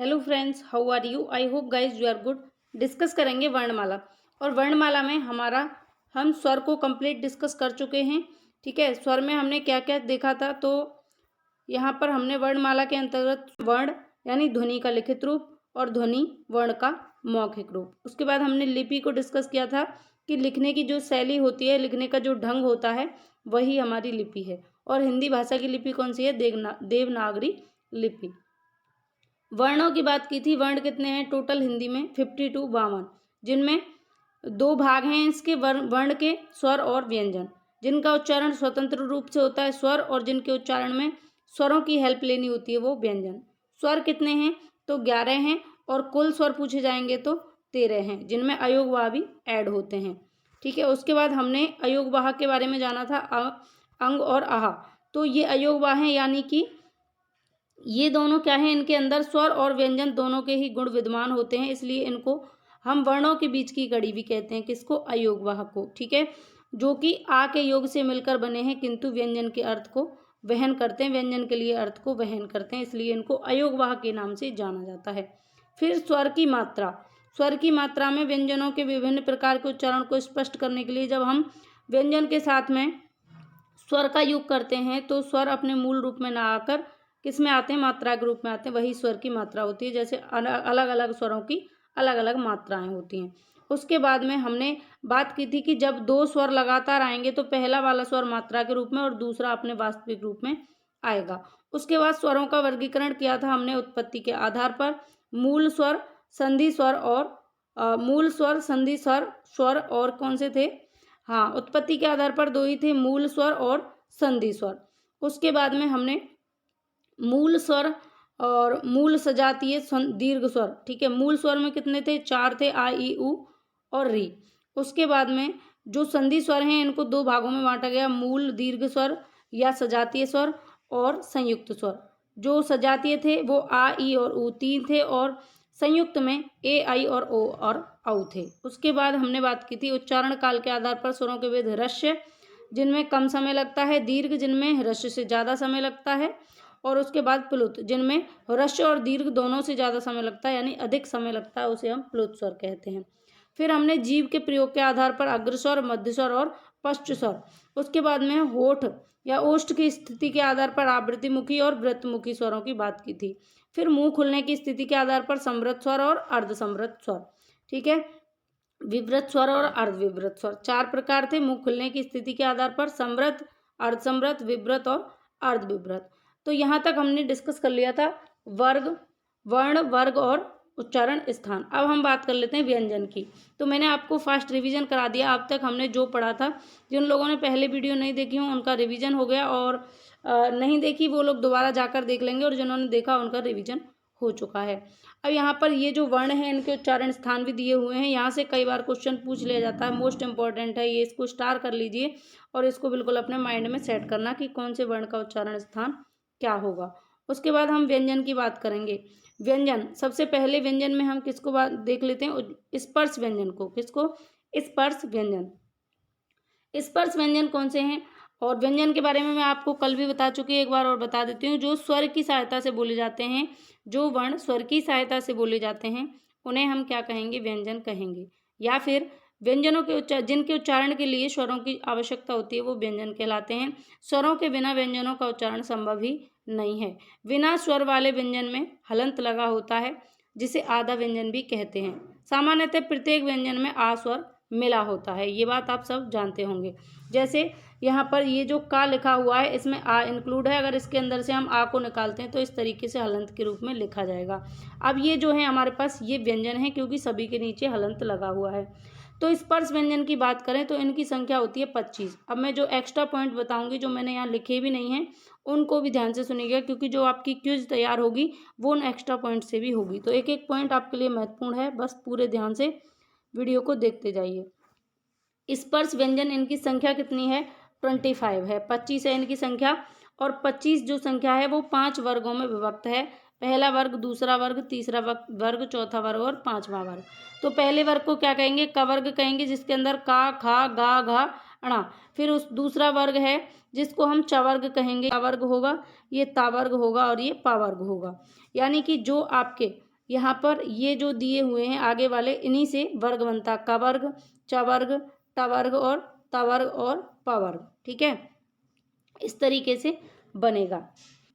Hello friends, how are you? I hope guys you are good. Discuss करेंगे वर्णमाला। और वर्णमाला में हम स्वर को कंप्लीट डिस्कस कर चुके हैं। ठीक है, स्वर में हमने क्या क्या देखा था, तो यहाँ पर हमने वर्णमाला के अंतर्गत वर्ण यानी ध्वनि का लिखित रूप और ध्वनि वर्ण का मौखिक रूप। उसके बाद हमने लिपि को डिस्कस किया था कि लिखने की जो शैली होती है, लिखने का जो ढंग होता है, वही हमारी लिपि है। और हिंदी भाषा की लिपि कौन सी है? देवनागरी लिपि। वर्णों की बात की थी। वर्ण कितने हैं टोटल हिंदी में? 52, जिनमें दो भाग हैं इसके, वर्ण के, स्वर और व्यंजन। जिनका उच्चारण स्वतंत्र रूप से होता है स्वर, और जिनके उच्चारण में स्वरों की हेल्प लेनी होती है वो व्यंजन। स्वर कितने हैं? तो 11 हैं। और कुल स्वर पूछे जाएंगे तो 13 हैं, जिनमें अयोगवाह भी ऐड होते हैं। ठीक है, उसके बाद हमने अयोगवाह के बारे में जाना था, अंग और आहा। तो ये अयोगवाह हैं, यानी कि ये दोनों क्या है, इनके अंदर स्वर और व्यंजन दोनों के ही गुण विद्यमान होते हैं, इसलिए इनको हम वर्णों के बीच की कड़ी भी कहते हैं। किसको? अयोगवाह को। ठीक है, जो कि आ के योग से मिलकर बने हैं, किंतु व्यंजन के अर्थ को वहन करते हैं, व्यंजन के लिए अर्थ को वहन करते हैं, इसलिए इनको अयोगवाह के नाम से जाना जाता है। फिर स्वर की मात्रा। स्वर की मात्रा में व्यंजनों के विभिन्न प्रकार के उच्चारण को स्पष्ट करने के लिए जब हम व्यंजन के साथ में स्वर का योग करते हैं तो स्वर अपने मूल रूप में ना आकर किस में आते हैं? मात्रा के रूप में आते हैं। वही स्वर की मात्रा होती है। जैसे अलग अलग स्वरों की अलग अलग मात्राएं होती हैं। उसके बाद में हमने बात की थी कि जब दो स्वर लगातार आएंगे तो पहला वाला स्वर मात्रा के रूप में और दूसरा अपने वास्तविक रूप में आएगा। उसके बाद स्वरों का वर्गीकरण किया था हमने उत्पत्ति के आधार पर। मूल स्वर, संधि स्वर और मूल स्वर, संधि स्वर और कौन से थे? हाँ, उत्पत्ति के आधार पर दो ही थे, मूल स्वर और संधि स्वर। उसके बाद में हमने मूल स्वर और मूल सजातीय दीर्घ स्वर। ठीक है, मूल स्वर में कितने थे? 4 थे, आ ई उ और री। उसके बाद में जो संधि स्वर हैं इनको दो भागों में बांटा गया, मूल दीर्घ स्वर या सजातीय स्वर और संयुक्त स्वर। जो सजातीय थे वो आ ई और उ 3 थे, और संयुक्त में ए आई और ओ और औ थे। उसके बाद हमने बात की थी उच्चारण काल के आधार पर स्वरों के भेद। ह्रस्व जिनमें कम समय लगता है, दीर्घ जिनमें ह्रस्व से ज़्यादा समय लगता है, और उसके बाद प्लुत जिनमें ह्रस्व और दीर्घ दोनों से ज़्यादा समय लगता है, यानी अधिक समय लगता है, उसे हम प्लुत स्वर कहते हैं। फिर हमने जीव के प्रयोग के आधार पर अग्रस्वर, मध्य स्वर और पश्च स्वर। उसके बाद में होठ या ओष्ठ की स्थिति के आधार पर आवृत्तिमुखी और वृत्तमुखी स्वरों की बात की थी। फिर मुंह खुलने की स्थिति के आधार पर समृद्ध स्वर और अर्धसमृद्ध स्वर। ठीक है, विवृत स्वर और अर्धविवृत स्वर 4 प्रकार थे मुंह खुलने की स्थिति के आधार पर, समृद्ध, अर्धसमृद्ध, विवृत और अर्धविवृत। तो यहाँ तक हमने डिस्कस कर लिया था वर्ग, वर्ण, वर्ग और उच्चारण स्थान। अब हम बात कर लेते हैं व्यंजन की। तो मैंने आपको फास्ट रिवीजन करा दिया। अब तक हमने जो पढ़ा था, जिन लोगों ने पहले वीडियो नहीं देखी हो उनका रिवीजन हो गया, और नहीं देखी वो लोग दोबारा जाकर देख लेंगे, और जिन्होंने देखा उनका रिवीजन हो चुका है। अब यहाँ पर ये जो वर्ण है इनके उच्चारण स्थान भी दिए हुए हैं। यहाँ से कई बार क्वेश्चन पूछ लिया जाता है, मोस्ट इंपॉर्टेंट है ये, इसको स्टार कर लीजिए और इसको बिल्कुल अपने माइंड में सेट करना कि कौन से वर्ण का उच्चारण स्थान क्या होगा। उसके बाद हम व्यंजन की बात करेंगे। व्यंजन, सबसे पहले व्यंजन में हम किसको बात देख लेते हैं? स्पर्श व्यंजन को। किसको? स्पर्श व्यंजन। स्पर्श व्यंजन कौन से हैं? और व्यंजन के बारे में मैं आपको कल भी बता चुकी हूँ, एक बार और बता देती हूँ। जो स्वर की सहायता से बोले जाते हैं, जो वर्ण स्वर की सहायता से बोले जाते हैं, उन्हें हम क्या कहेंगे? व्यंजन कहेंगे। या फिर व्यंजनों के जिनके उच्चारण के लिए स्वरों की आवश्यकता होती है वो व्यंजन कहलाते हैं। स्वरों के बिना व्यंजनों का उच्चारण संभव ही नहीं है। बिना स्वर वाले व्यंजन में हलंत लगा होता है, जिसे आधा व्यंजन भी कहते हैं। सामान्यतः प्रत्येक व्यंजन में आ स्वर मिला होता है, ये बात आप सब जानते होंगे। जैसे यहाँ पर ये जो का लिखा हुआ है इसमें आ इंक्लूड है, अगर इसके अंदर से हम आ को निकालते हैं तो इस तरीके से हलंत के रूप में लिखा जाएगा। अब ये जो है हमारे पास ये व्यंजन है, क्योंकि सभी के नीचे हलंत लगा हुआ है। तो स्पर्श व्यंजन की बात करें तो इनकी संख्या होती है 25। अब मैं जो एक्स्ट्रा पॉइंट बताऊंगी, जो मैंने यहाँ लिखे भी नहीं हैं, उनको भी ध्यान से सुनिएगा, क्योंकि जो आपकी क्विज तैयार होगी वो उन एक्स्ट्रा पॉइंट से भी होगी। तो एक एक पॉइंट आपके लिए महत्वपूर्ण है, बस पूरे ध्यान से वीडियो को देखते जाइए। स्पर्श व्यंजन, इनकी संख्या कितनी है? 25 है, 25 है इनकी संख्या। और 25 जो संख्या है वो 5 वर्गों में विभक्त है। पहला वर्ग, दूसरा वर्ग, तीसरा वर्ग, चौथा वर्ग और पांचवा वर्ग। तो पहले वर्ग को क्या कहेंगे? क वर्ग कहेंगे, जिसके अंदर का, खा, गा, घा, अणा। फिर उस दूसरा वर्ग है जिसको हम च वर्ग कहेंगे, का वर्ग होगा, ये ता वर्ग होगा और ये पा वर्ग होगा। यानी कि जो आपके यहाँ पर ये जो दिए हुए हैं आगे वाले, इन्हीं से वर्ग बनता है, क वर्ग, च वर्ग, ट वर्ग और त वर्ग और प वर्ग। ठीक है, इस तरीके से बनेगा।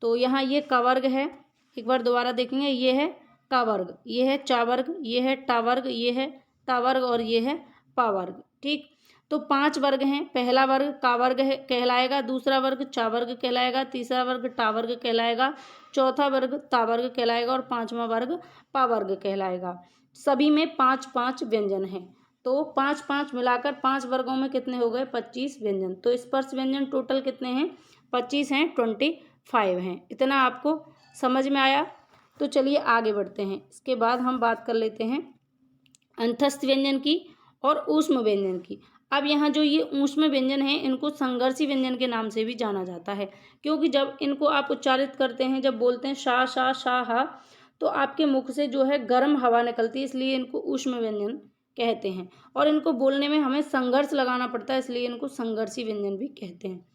तो यहाँ ये क वर्ग है, एक बार दोबारा देखेंगे, ये है क वर्ग, ये है च वर्ग, ये है ट वर्ग, ये है त वर्ग और ये है प वर्ग। ठीक, तो 5 वर्ग हैं। पहला वर्ग क वर्ग है कहलाएगा, दूसरा वर्ग च वर्ग कहलाएगा, तीसरा वर्ग ट वर्ग कहलाएगा, चौथा वर्ग त वर्ग कहलाएगा और 5वां वर्ग प वर्ग कहलाएगा। सभी में 5-5 व्यंजन हैं। तो 5-5 मिलाकर 5 वर्गों में कितने हो गए? 25 व्यंजन। तो स्पर्श व्यंजन टोटल कितने हैं? 25 हैं, 25 हैं। इतना आपको समझ में आया? तो चलिए आगे बढ़ते हैं। इसके बाद हम बात कर लेते हैं अंतस्थ व्यंजन की और ऊष्म व्यंजन की। अब यहाँ जो ये ऊष्म व्यंजन है, इनको संघर्षी व्यंजन के नाम से भी जाना जाता है, क्योंकि जब इनको आप उच्चारित करते हैं, जब बोलते हैं शा शा शा हा, तो आपके मुख से जो है गर्म हवा निकलती है, इसलिए इनको ऊष्म व्यंजन कहते हैं। और इनको बोलने में हमें संघर्ष लगाना पड़ता है, इसलिए इनको संघर्षी व्यंजन भी कहते हैं।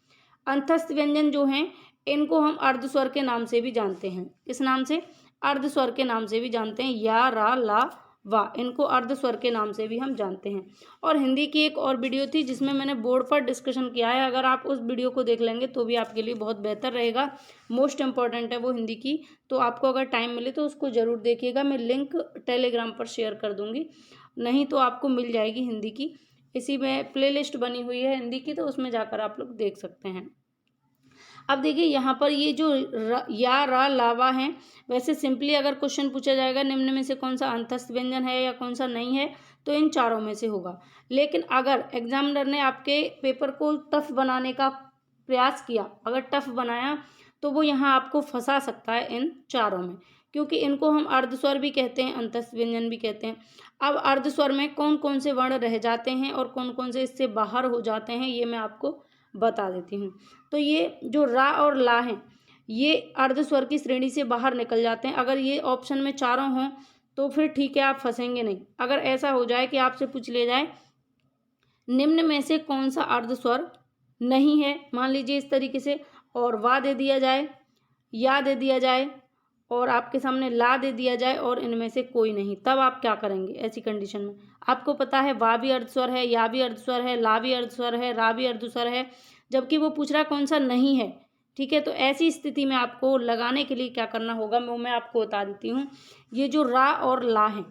अंतस्थ व्यंजन जो हैं, इनको हम अर्धस्वर के नाम से भी जानते हैं। किस नाम से? अर्धस्वर के नाम से भी जानते हैं। या, रा, ला, वा, इनको अर्धस्वर के नाम से भी हम जानते हैं। और हिंदी की एक और वीडियो थी जिसमें मैंने बोर्ड पर डिस्कशन किया है, अगर आप उस वीडियो को देख लेंगे तो भी आपके लिए बहुत बेहतर रहेगा। मोस्ट इम्पॉर्टेंट है वो हिंदी की, तो आपको अगर टाइम मिले तो उसको ज़रूर देखिएगा। मैं लिंक टेलीग्राम पर शेयर कर दूँगी, नहीं तो आपको मिल जाएगी हिंदी की। इसी में प्लेलिस्ट बनी हुई है हिंदी की, तो उसमें जाकर आप लोग देख सकते हैं। अब देखिए यहाँ पर ये जो या, रा, लावा हैं, वैसे सिंपली अगर क्वेश्चन पूछा जाएगा निम्न में से कौन सा अंतस्थ व्यंजन है या कौन सा नहीं है, तो इन चारों में से होगा। लेकिन अगर एग्जामिनर ने आपके पेपर को टफ बनाने का प्रयास किया, अगर टफ बनाया, तो वो यहाँ आपको फंसा सकता है इन चारों में, क्योंकि इनको हम अर्धस्वर भी कहते हैं, अंतस्थ व्यंजन भी कहते हैं। अब अर्धस्वर में कौन कौन से वर्ण रह जाते हैं और कौन कौन से इससे बाहर हो जाते हैं, ये मैं आपको बता देती हूँ। तो ये जो रा और ला हैं, ये अर्धस्वर की श्रेणी से बाहर निकल जाते हैं। अगर ये ऑप्शन में चारों हों तो फिर ठीक है, आप फंसेंगे नहीं। अगर ऐसा हो जाए कि आपसे पूछ लिया जाए निम्न में से कौन सा अर्धस्वर नहीं है, मान लीजिए इस तरीके से, और वा दे दिया जाए, या दे दिया जाए और आपके सामने ला दे दिया जाए और इनमें से कोई नहीं, तब आप क्या करेंगे? ऐसी कंडीशन में आपको पता है वा भी अर्धस्वर है, या भी अर्धस्वर है, ला भी अर्धस्वर है, रा भी अर्धस्वर है, जबकि वो पूछ रहा कौन सा नहीं है। ठीक है, तो ऐसी स्थिति में आपको लगाने के लिए क्या करना होगा, वो मैं आपको बता देती हूँ। ये जो रा और ला है,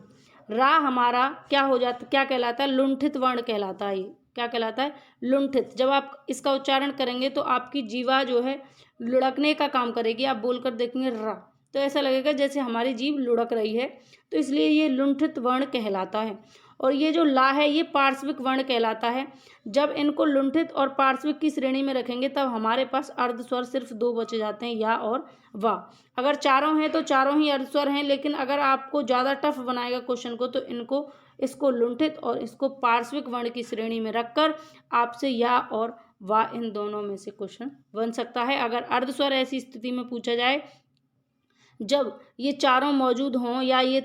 रा हमारा क्या हो जाता, क्या कहलाता है? लुंठित वर्ण कहलाता है। ये क्या कहलाता है? लुंठित। जब आप इसका उच्चारण करेंगे तो आपकी जीवा जो है लुढ़कने का काम करेगी। आप बोलकर देखेंगे रा, तो ऐसा लगेगा जैसे हमारी जीभ लुढ़क रही है, तो इसलिए ये लुंठित वर्ण कहलाता है। और ये जो ला है, ये पार्श्विक वर्ण कहलाता है। जब इनको लुंठित और पार्श्विक की श्रेणी में रखेंगे तब हमारे पास अर्धस्वर सिर्फ 2 बचे जाते हैं, या और वा। अगर चारों हैं तो चारों ही अर्धस्वर हैं, लेकिन अगर आपको ज़्यादा टफ बनाएगा क्वेश्चन को, तो इसको लुंठित और इसको पार्श्विक वर्ण की श्रेणी में रखकर आपसे या और वा इन दोनों में से क्वेश्चन बन सकता है। अगर अर्धस्वर ऐसी स्थिति में पूछा जाए जब ये चारों मौजूद हों, या ये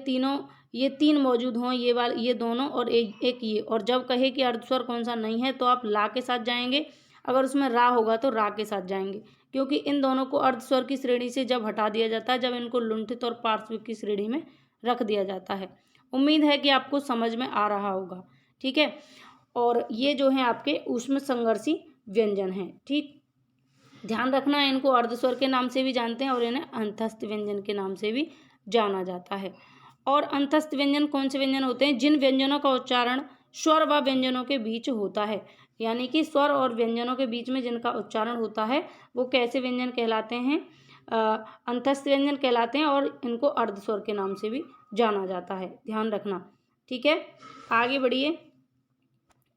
तीन मौजूद हों, ये दोनों और एक ये, और जब कहे कि अर्धस्वर कौन सा नहीं है, तो आप ला के साथ जाएंगे। अगर उसमें रा होगा तो रा के साथ जाएंगे, क्योंकि इन दोनों को अर्धस्वर की श्रेणी से जब हटा दिया जाता है, जब इनको लुंठित और पार्श्विक की श्रेणी में रख दिया जाता है। उम्मीद है कि आपको समझ में आ रहा होगा। ठीक है, और ये जो है आपके ऊष्म संघर्षी व्यंजन हैं। ठीक, ध्यान रखना, इनको अर्धस्वर के नाम से भी जानते हैं और इन्हें अंतस्थ व्यंजन के नाम से भी जाना जाता है। और अंतस्थ व्यंजन कौन से व्यंजन होते हैं? जिन व्यंजनों का उच्चारण स्वर व व्यंजनों के बीच होता है, यानी कि स्वर और व्यंजनों के बीच में जिनका उच्चारण होता है, वो कैसे व्यंजन कहलाते हैं? अंतस्थ व्यंजन कहलाते हैं, और इनको अर्धस्वर के नाम से भी जाना जाता है। ध्यान रखना। ठीक है, आगे बढ़िए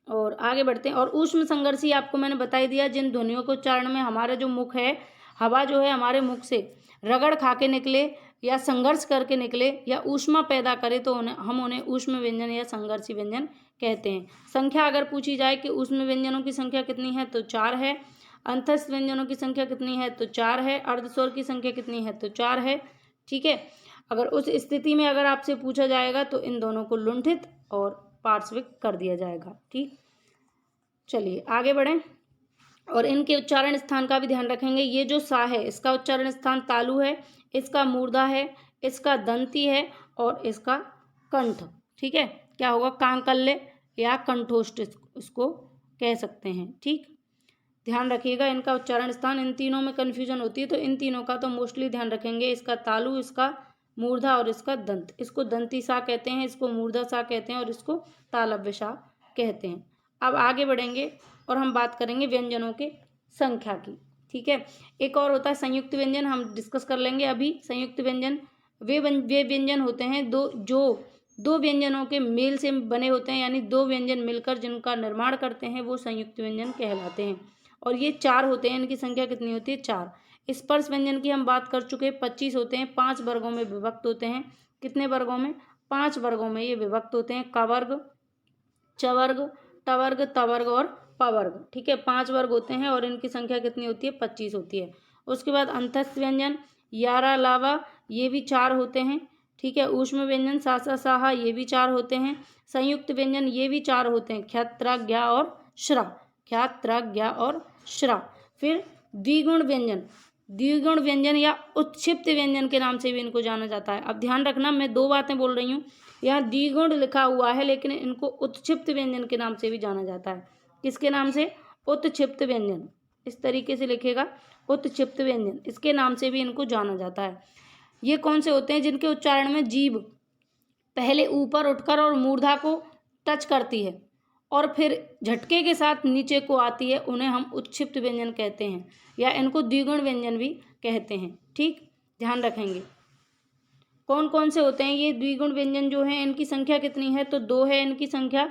और आगे बढ़ते हैं। और ऊष्म संघर्षी आपको मैंने बता ही दिया, जिन ध्वनियों के उच्चारण में हमारा जो मुख है, हवा जो है हमारे मुख से रगड़ खा के निकले या संघर्ष करके निकले या ऊष्मा पैदा करे, तो हम उन्हें ऊष्म व्यंजन या संघर्षी व्यंजन कहते हैं। संख्या अगर पूछी जाए कि ऊष्म व्यंजनों की संख्या कितनी है, तो 4 है। अंतस्थ व्यंजनों की संख्या कितनी है, तो 4 है। अर्धस्वर की संख्या कितनी है, तो 4 है। ठीक है, अगर उस स्थिति में अगर आपसे पूछा जाएगा तो इन दोनों को लुंठित और पार्श्विक कर दिया जाएगा। ठीक, चलिए आगे बढ़ें और इनके उच्चारण स्थान का भी ध्यान रखेंगे। ये जो सा है, इसका उच्चारण स्थान तालु है, इसका मूर्धा है, इसका दंती है और इसका कंठ। ठीक है, क्या होगा, कांकल्य या कंठोष्ठ इसको कह सकते हैं। ठीक, ध्यान रखिएगा इनका उच्चारण स्थान, इन तीनों में कन्फ्यूजन होती है तो इन तीनों का तो मोस्टली ध्यान रखेंगे, इसका तालु, इसका मूर्धा और इसका दंत। इसको दंती सा कहते हैं, इसको मूर्धा सा कहते हैं और इसको तालव्य सा कहते हैं। अब आगे बढ़ेंगे और हम बात करेंगे व्यंजनों के संख्या की। ठीक है, एक और होता है संयुक्त व्यंजन, हम डिस्कस कर लेंगे अभी। संयुक्त व्यंजन वे व्यंजन होते हैं जो दो व्यंजनों के मेल से बने होते हैं, यानी दो व्यंजन मिलकर जिनका निर्माण करते हैं वो संयुक्त व्यंजन कहलाते हैं। और ये 4 होते हैं, इनकी संख्या कितनी होती है, 4। स्पर्श व्यंजन की हम बात कर चुके हैं, 25 होते हैं, 5 वर्गों में विभक्त होते हैं। कितने वर्गों में, 5 वर्गों में ये विभक्त होते हैं, कवर्ग, चवर्ग, टवर्ग, तवर्ग और पवर्ग। ठीक है, 5 वर्ग होते हैं और इनकी संख्या कितनी होती है, 25 होती है। उसके बाद अंतस्थ व्यंजन, यारा, लावा, ये भी 4 होते हैं। ठीक है, ऊष्म व्यंजन, सासा, साहा, ये भी 4 होते हैं। संयुक्त व्यंजन ये भी 4 होते हैं, ख्यात, त्राग, ज्ञा और श्रा, ख्यात, त्राग, ज्ञा और श्रा। फिर द्विगुण व्यंजन, द्विगुण व्यंजन या उत्क्षिप्त व्यंजन के नाम से भी इनको जाना जाता है। अब ध्यान रखना, मैं 2 बातें बोल रही हूँ, यहाँ द्विगुण लिखा हुआ है लेकिन इनको उत्क्षिप्त व्यंजन के नाम से भी जाना जाता है। किसके नाम से, उत्क्षिप्त व्यंजन, इस तरीके से लिखेगा, उत्क्षिप्त व्यंजन, इसके नाम से भी इनको जाना जाता है। ये कौन से होते हैं, जिनके उच्चारण में जीभ पहले ऊपर उठकर और मूर्धा को टच करती है और फिर झटके के साथ नीचे को आती है, उन्हें हम उत्क्षिप्त व्यंजन कहते हैं, या इनको द्विगुण व्यंजन भी कहते हैं। ठीक, ध्यान रखेंगे। कौन कौन से होते हैं ये द्विगुण व्यंजन जो हैं, इनकी संख्या कितनी है, तो 2 है इनकी संख्या।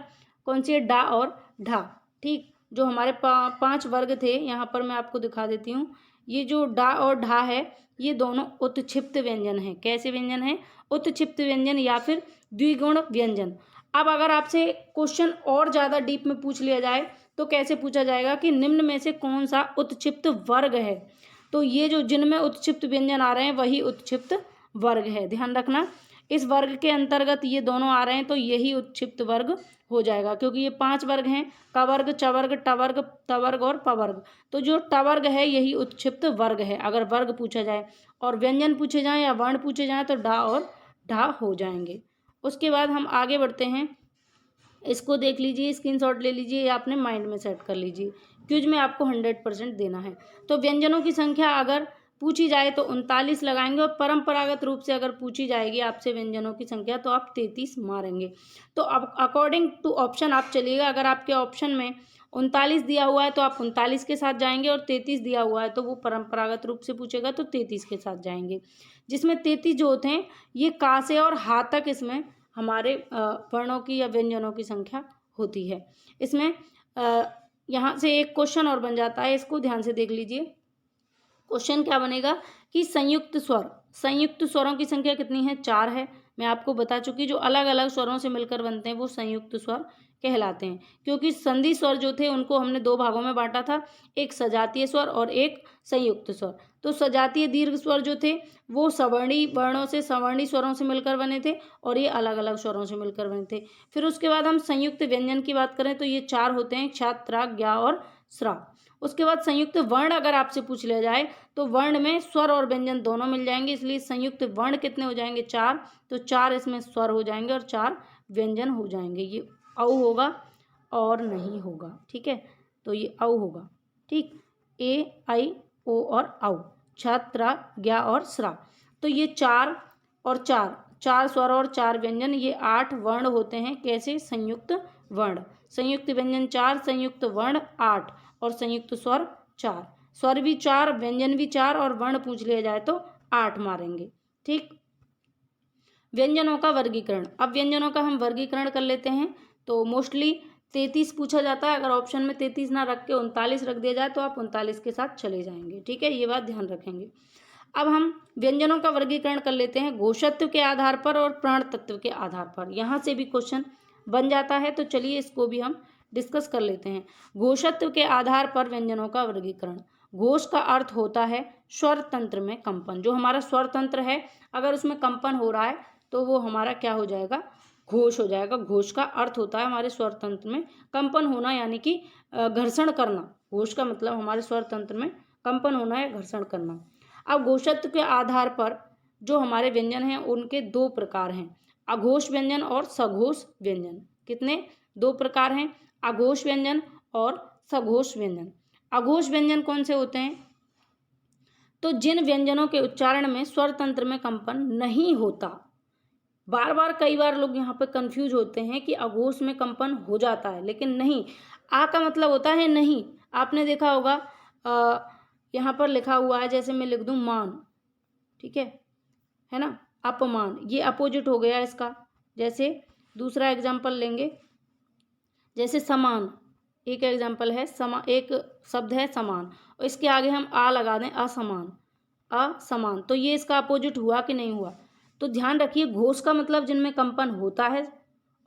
कौन सी है, डा और ढा। ठीक, जो हमारे 5 वर्ग थे, यहाँ पर मैं आपको दिखा देती हूँ। ये जो डा और ढा है, ये दोनों उत्क्षिप्त व्यंजन हैं। कैसे व्यंजन हैं, उत्क्षिप्त व्यंजन या फिर द्विगुण व्यंजन। अब अगर आपसे क्वेश्चन और ज़्यादा डीप में पूछ लिया जाए तो कैसे पूछा जाएगा कि निम्न में से कौन सा उत्क्षिप्त वर्ग है, तो ये जो जिनमें उत्क्षिप्त व्यंजन आ रहे हैं वही उत्क्षिप्त वर्ग है। ध्यान रखना, इस वर्ग के अंतर्गत ये दोनों आ रहे हैं तो यही उत्क्षिप्त वर्ग हो जाएगा, क्योंकि ये 5 वर्ग हैं, कवर्ग, चवर्ग, टवर्ग, तवर्ग और पवर्ग। तो जो टवर्ग है यही उत्क्षिप्त वर्ग है अगर वर्ग पूछा जाए, और व्यंजन पूछे जाएं या वर्ण पूछे जाएं तो डा और ढा हो जाएंगे। उसके बाद हम आगे बढ़ते हैं, इसको देख लीजिए, स्क्रीनशॉट ले लीजिए या अपने माइंड में सेट कर लीजिए, क्विज में आपको 100% देना है। तो व्यंजनों की संख्या अगर पूछी जाए तो 39 लगाएंगे, और परंपरागत रूप से अगर पूछी जाएगी आपसे व्यंजनों की संख्या तो आप 33 मारेंगे। तो अब अकॉर्डिंग टू ऑप्शन आप चलिएगा, अगर आपके ऑप्शन में 39 दिया हुआ है तो आप 39 के साथ जाएंगे, और 33 दिया हुआ है तो वो परंपरागत रूप से पूछेगा तो 33 के साथ जाएंगे। जिसमें 33 जो होते हैं ये का से और हा तक इसमें हमारे वर्णों की या व्यंजनों की संख्या होती है। इसमें यहाँ से एक क्वेश्चन और बन जाता है, इसको ध्यान से देख लीजिए। क्वेश्चन क्या बनेगा कि संयुक्त स्वर, संयुक्त स्वरों की संख्या कितनी है, 4 है। मैं आपको बता चुकी, जो अलग अलग स्वरों से मिलकर बनते हैं वो संयुक्त स्वर कहलाते हैं, क्योंकि संधि स्वर जो थे उनको हमने 2 भागों में बांटा था, एक सजातीय स्वर और एक संयुक्त स्वर। तो सजातीय दीर्घ स्वर जो थे वो सवर्णी वर्णों से, सवर्णी स्वरों से मिलकर बने थे, और ये अलग अलग स्वरों से मिलकर बने थे। फिर उसके बाद हम संयुक्त व्यंजन की बात करें तो ये 4 होते हैं, क्षा, त्राग, ज्ञा और स्रा। उसके बाद संयुक्त वर्ण अगर आपसे पूछ लिया जाए तो वर्ण में स्वर और व्यंजन दोनों मिल जाएंगे, इसलिए संयुक्त वर्ण कितने हो जाएंगे, 4। तो 4 इसमें स्वर हो जाएंगे और 4 व्यंजन हो जाएंगे। ये औ होगा और नहीं होगा, ठीक है, तो ये औ होगा। ठीक, ए, आई, ओ और औ, छात्रा, ज्ञा और स्रा। तो ये 4 और 4, 4 स्वर और 4 व्यंजन, ये 8 वर्ण होते हैं। कैसे, संयुक्त वर्ण। संयुक्त व्यंजन 4, संयुक्त वर्ण 8 और संयुक्त स्वर 4। स्वर भी 4, व्यंजन भी 4 और वर्ण पूछ लिया जाए तो 8 मारेंगे। ठीक, व्यंजनों का वर्गीकरण। अब व्यंजनों का हम वर्गीकरण कर लेते हैं। तो मोस्टली 33 पूछा जाता है, अगर ऑप्शन में 33 ना रख के 39 रख दिया जाए तो आप 39 के साथ चले जाएंगे। ठीक है, ये बात ध्यान रखेंगे। अब हम व्यंजनों का वर्गीकरण कर लेते हैं घोषत्व के आधार पर और प्राण तत्व के आधार पर। यहाँ से भी क्वेश्चन बन जाता है, तो चलिए इसको भी हम डिस्कस कर लेते हैं। घोषत्व के आधार पर व्यंजनों का वर्गीकरण। घोष का अर्थ होता है स्वर तंत्र में कंपन। जो हमारा स्वर तंत्र है अगर उसमें कंपन हो रहा है तो वो हमारा क्या हो जाएगा, घोष हो जाएगा। घोष का अर्थ होता है हमारे स्वर तंत्र में कंपन होना, यानी कि घर्षण करना। घोष का मतलब हमारे स्वर तंत्र में कंपन होना या घर्षण करना। अब घोषत्व के आधार पर जो हमारे व्यंजन हैं उनके दो प्रकार हैं, अघोष व्यंजन और सघोष व्यंजन। कितने? दो प्रकार हैं, अघोष व्यंजन और सघोष व्यंजन। अघोष व्यंजन कौन से होते हैं? तो जिन व्यंजनों के उच्चारण में स्वर तंत्र में कंपन नहीं होता। बार बार कई बार लोग यहाँ पे कंफ्यूज होते हैं कि अघोष में कंपन हो जाता है, लेकिन नहीं। आ का मतलब होता है नहीं। आपने देखा होगा यहाँ पर लिखा हुआ है, जैसे मैं लिख दूं मान, ठीक है ना, अपमान, ये अपोजिट हो गया इसका। जैसे दूसरा एग्जाम्पल लेंगे, जैसे समान, एक एग्जाम्पल है एक शब्द है समान, और इसके आगे हम आ लगा दें असमान, असमान, तो ये इसका अपोजिट हुआ कि नहीं हुआ? तो ध्यान रखिए, घोष का मतलब जिनमें कंपन होता है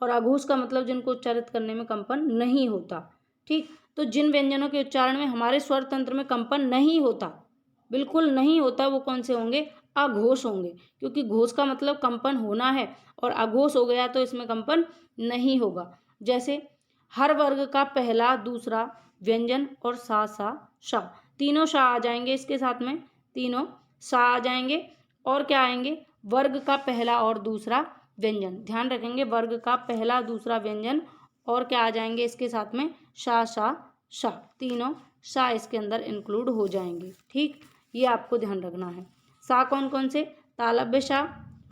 और अघोष का मतलब जिनको उच्चारित करने में कंपन नहीं होता। ठीक, तो जिन व्यंजनों के उच्चारण में हमारे स्वर तंत्र में कंपन नहीं होता, बिल्कुल नहीं होता, वो कौन से होंगे? अघोष होंगे, क्योंकि घोष का मतलब कंपन होना है और अघोष हो गया तो इसमें कंपन नहीं होगा। जैसे हर वर्ग का पहला दूसरा व्यंजन और सा सा शा, तीनों शा आ जाएंगे इसके साथ में, तीनों शा आ जाएंगे, और क्या आएंगे? वर्ग का पहला और दूसरा व्यंजन। ध्यान रखेंगे, वर्ग का पहला दूसरा व्यंजन और क्या आ जाएंगे इसके साथ में? शा शा शा, तीनों शा इसके अंदर इंक्लूड हो जाएंगे। ठीक, ये आपको ध्यान रखना है। सा कौन कौन से? तालव्य शा,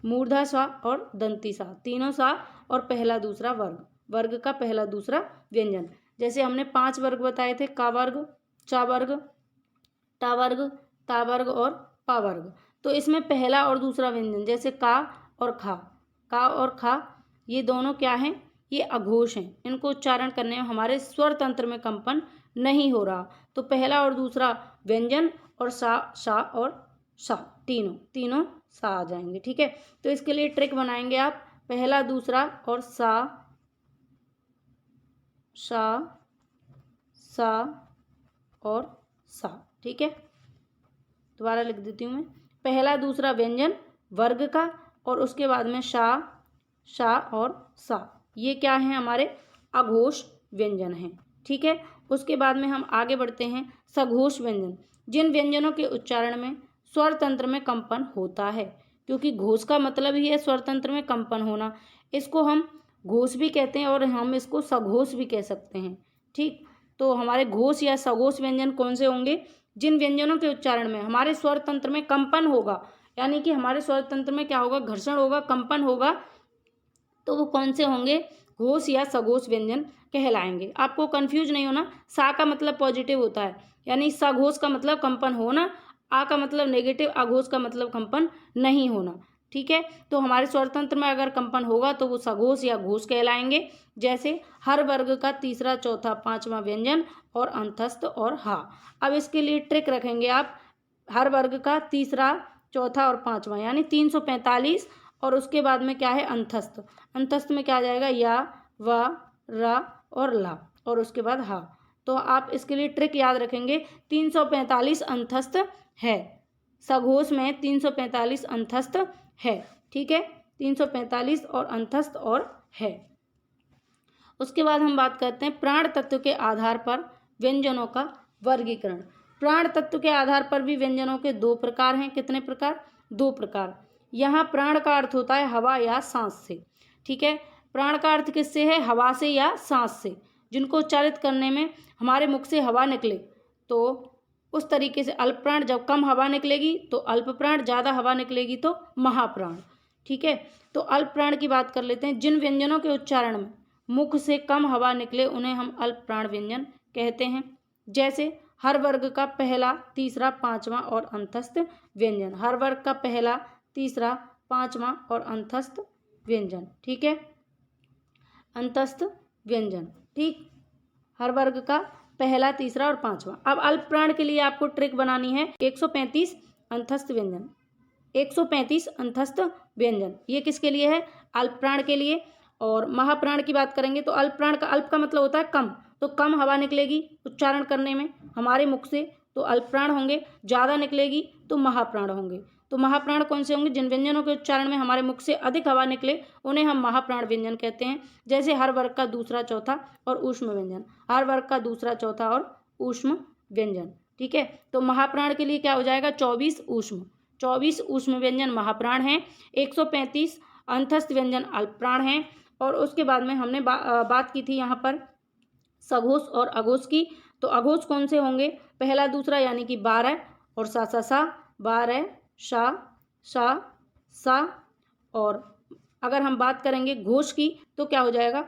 मूर्धा सा और दंती सा, तीनों सा और पहला दूसरा वर्ग, वर्ग का पहला दूसरा व्यंजन। जैसे हमने 5 वर्ग बताए थे, का वर्ग, चा वर्ग, टा वर्ग, ता वर्ग और पा वर्ग। तो इसमें पहला और दूसरा व्यंजन, जैसे का और खा, का और खा, ये दोनों क्या हैं? ये अघोष हैं। इनको उच्चारण करने में हमारे स्वर तंत्र में कंपन नहीं हो रहा, तो पहला और दूसरा व्यंजन और सा, शा और शा, तीनों सा आ जाएंगे। ठीक है, तो इसके लिए ट्रिक बनाएंगे आप, पहला दूसरा और सा, शा, सा और सा। ठीक है, दोबारा लिख देती हूँ मैं, पहला दूसरा व्यंजन वर्ग का और उसके बाद में शा, शा और सा, ये क्या है? हमारे अघोष व्यंजन हैं। ठीक है, उसके बाद में हम आगे बढ़ते हैं, सघोष व्यंजन, जिन व्यंजनों के उच्चारण में स्वर तंत्र में कंपन होता है, क्योंकि घोष का मतलब ही है स्वर तंत्र में कंपन होना। इसको हम घोष भी कहते हैं और हम इसको सघोष भी कह सकते हैं। ठीक, तो हमारे घोष या सघोष व्यंजन कौन से होंगे? जिन व्यंजनों के उच्चारण में हमारे स्वर तंत्र में कंपन होगा, यानी कि हमारे स्वर तंत्र में क्या होगा? घर्षण होगा, कंपन होगा, तो वो कौन से होंगे? घोष या सघोष व्यंजन कहलाएंगे। आपको कंफ्यूज नहीं होना, सा का मतलब पॉजिटिव होता है, यानी सघोष का मतलब कंपन होना, आ का मतलब नेगेटिव, अघोष का मतलब कंपन नहीं होना। ठीक है, तो हमारे स्वर तंत्र में अगर कंपन होगा तो वो सघोष या घोष कहलाएंगे। जैसे हर वर्ग का तीसरा चौथा पांचवा व्यंजन और अंतस्थ और हा। अब इसके लिए ट्रिक रखेंगे आप, हर वर्ग का तीसरा चौथा और पांचवा, यानी 345, और उसके बाद में क्या है? अंतस्थ, अंतस्थ में क्या आ जाएगा? या, वा, रा और ला, और उसके बाद हा। तो आप इसके लिए ट्रिक याद रखेंगे, 345 अंतस्थ है, सघोष में 345 अंतस्थ है। ठीक है, 345 और अंतस्थ और है। उसके बाद हम बात करते हैं प्राण तत्व के आधार पर व्यंजनों का वर्गीकरण। प्राण तत्व के आधार पर भी व्यंजनों के दो प्रकार हैं। कितने प्रकार? दो प्रकार। यहाँ प्राण का अर्थ होता है हवा या सांस से। ठीक है, प्राण का अर्थ किससे है? हवा से या सांस से, जिनको उच्चारित करने में हमारे मुख से हवा निकले, तो उस तरीके से अल्प प्राण, जब कम हवा निकलेगी तो अल्प प्राण, ज़्यादा हवा निकलेगी तो महाप्राण। ठीक है, तो अल्प प्राण की बात कर लेते हैं। जिन व्यंजनों के उच्चारण में मुख से कम हवा निकले उन्हें हम अल्प प्राण व्यंजन कहते हैं। जैसे हर वर्ग का पहला तीसरा पांचवा और अंतस्थ व्यंजन, हर वर्ग का पहला तीसरा पांचवा और अंतस्थ व्यंजन। ठीक है, अंतस्थ व्यंजन। ठीक, हर वर्ग का पहला तीसरा और पांचवा। अब अल्प प्राण के लिए आपको ट्रिक बनानी है, 135 अंतस्थ व्यंजन, 135 अंतस्थ व्यंजन, ये किसके लिए है? अल्प प्राण के लिए। और महाप्राण की बात करेंगे तो अल्प प्राण का, अल्प का मतलब होता है कम, तो कम हवा निकलेगी उच्चारण करने में हमारे मुख से तो अल्प प्राण होंगे, ज़्यादा निकलेगी तो महाप्राण होंगे। तो महाप्राण कौन से होंगे? जिन व्यंजनों के उच्चारण में हमारे मुख से अधिक हवा निकले उन्हें हम महाप्राण व्यंजन कहते हैं। जैसे हर वर्ग का दूसरा चौथा और ऊष्म व्यंजन, हर वर्ग का दूसरा चौथा और ऊष्म व्यंजन। ठीक है, तो महाप्राण के लिए क्या हो जाएगा? 24 ऊष्म, 24 ऊष्म व्यंजन महाप्राण हैं, 135 अंतस्थ व्यंजन अल्पप्राण हैं। और उसके बाद में हमने बात की थी यहाँ पर सघोष और अघोष की। तो अघोष कौन से होंगे, पहला दूसरा यानी कि 12 और सा 12 सा। और अगर हम बात करेंगे घोष की तो क्या हो जाएगा,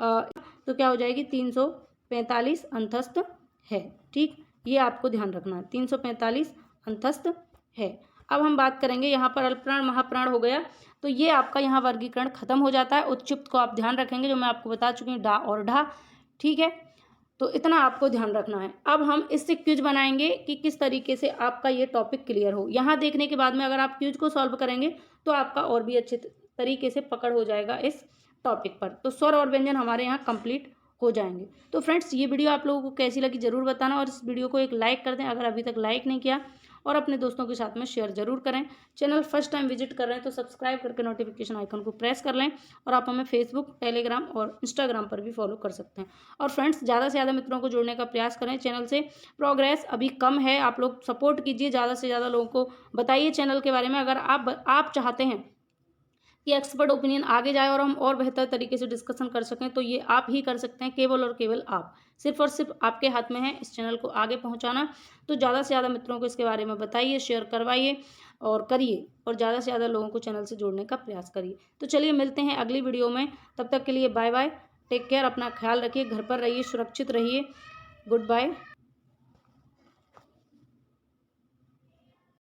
तो क्या हो जाएगी 345 अंतस्थ है। ठीक, ये आपको ध्यान रखना है, 345 अंतस्थ है। अब हम बात करेंगे यहाँ पर अल्पप्राण महाप्राण हो गया, तो ये आपका यहाँ वर्गीकरण खत्म हो जाता है। उत्क्षिप्त को आप ध्यान रखेंगे, जो मैं आपको बता चुकी हूँ, डा और ढा। ठीक है, तो इतना आपको ध्यान रखना है। अब हम इससे क्विज बनाएंगे कि किस तरीके से आपका ये टॉपिक क्लियर हो। यहाँ देखने के बाद में अगर आप क्विज को सॉल्व करेंगे तो आपका और भी अच्छे तरीके से पकड़ हो जाएगा इस टॉपिक पर। तो स्वर और व्यंजन हमारे यहाँ कंप्लीट हो जाएंगे। तो फ्रेंड्स, ये वीडियो आप लोगों को कैसी लगी ज़रूर बताना, और इस वीडियो को एक लाइक कर दें अगर अभी तक लाइक नहीं किया, और अपने दोस्तों के साथ में शेयर जरूर करें। चैनल फर्स्ट टाइम विजिट कर रहे हैं तो सब्सक्राइब करके नोटिफिकेशन आइकन को प्रेस कर लें, और आप हमें फेसबुक, टेलीग्राम और इंस्टाग्राम पर भी फॉलो कर सकते हैं। और फ्रेंड्स, ज़्यादा से ज़्यादा मित्रों को जोड़ने का प्रयास करें। चैनल से प्रोग्रेस अभी कम है, आप लोग सपोर्ट कीजिए, ज़्यादा से ज़्यादा लोगों को बताइए चैनल के बारे में। अगर आप चाहते हैं कि एक्सपर्ट ओपिनियन आगे जाए और हम और बेहतर तरीके से डिस्कशन कर सकें, तो ये आप ही कर सकते हैं, केवल और केवल आप। सिर्फ और सिर्फ आपके हाथ में है इस चैनल को आगे पहुंचाना। तो ज़्यादा से ज़्यादा मित्रों को इसके बारे में बताइए, शेयर करवाइए और करिए, और ज़्यादा से ज़्यादा लोगों को चैनल से जोड़ने का प्रयास करिए। तो चलिए मिलते हैं अगली वीडियो में, तब तक के लिए बाय बाय, टेक केयर, अपना ख्याल रखिए, घर पर रहिए, सुरक्षित रहिए, गुड बाय।